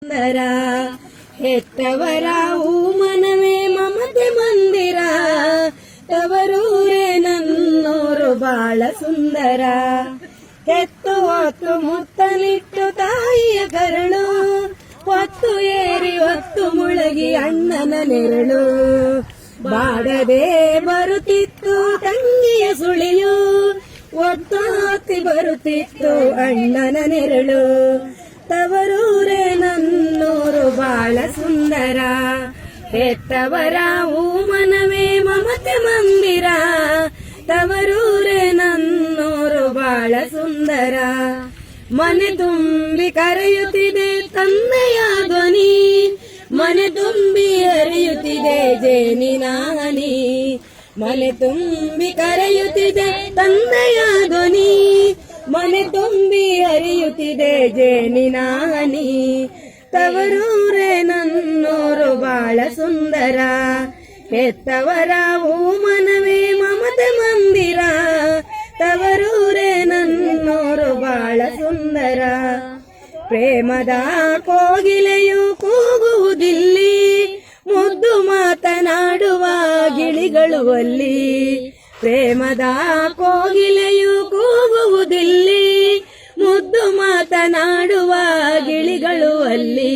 ಸುಂದರ ಹೆತ್ತವರ ಮನವೇ ಮಮತೆ ಮಂದಿರ ತವರೂರೇ ನನ್ನೋರು ಬಾಳ ಸುಂದರ ಹೆತ್ತು ಹೊತ್ತು ಮುತ್ತಲಿಟ್ಟು ತಾಯಿಯ ಕರಳು ಹೊತ್ತು ಏರಿ ಹೊತ್ತು ಮುಳಗಿ ಅಣ್ಣನ ನೆರಳು ಬಾಡದೆ ಬರುತ್ತಿತ್ತು ತಂಗಿಯ ಸುಳಿಯು ಒತ್ತಾತಿ ಬರುತ್ತಿತ್ತು ಅಣ್ಣನ ನೆರಳು ತವರೂರೇ ನನ್ನೋರು ಬಾಳ ಸುಂದರ ಹೆತ್ತವರ ಮನವೇ ಮಮತೆ ಮಂದಿರ ತವರೂರೇ ನನ್ನೋರು ಬಾಳ ಸುಂದರ ಮನೆ ತುಂಬಿ ಕರೆಯುತ್ತಿದೆ ತಂದೆಯ ಧ್ವನಿ ಮನೆ ತುಂಬಿ ಹರಿಯುತ್ತಿದೆ ಜೇನಿನ ಹನಿ ಮನೆ ತುಂಬಿ ಕರೆಯುತ್ತಿದೆ ತಂದೆಯ ಧ್ವನಿ ಮನೆ ತುಂಬಿ ಹರಿಯುತ್ತಿದೆ ಜೇನಿನ ಹನಿ ತವರೂರೇ ನನ್ನೋರು ಬಾಳ ಸುಂದರ ಹೆತ್ತವರ ಮನವೇ ಮಮತೆ ಮಂದಿರ ತವರೂರೇ ನನ್ನೋರು ಬಾಳ ಸುಂದರ ಪ್ರೇಮದ ಕೋಗಿಲೆಯು ಕೂಗುವುದಿಲ್ಲಿ ಮುದ್ದು ಮಾತನಾಡುವ ಗಿಳಿಗಳು ಅಲ್ಲಿ ಪ್ರೇಮದ ಕೋಗಿಲೆಯು ಕೂಗುವುದಿಲ್ಲಿ ಮುದ್ದು ಮಾತನಾಡುವ ಗಿಳಿಗಳು ಅಲ್ಲಿ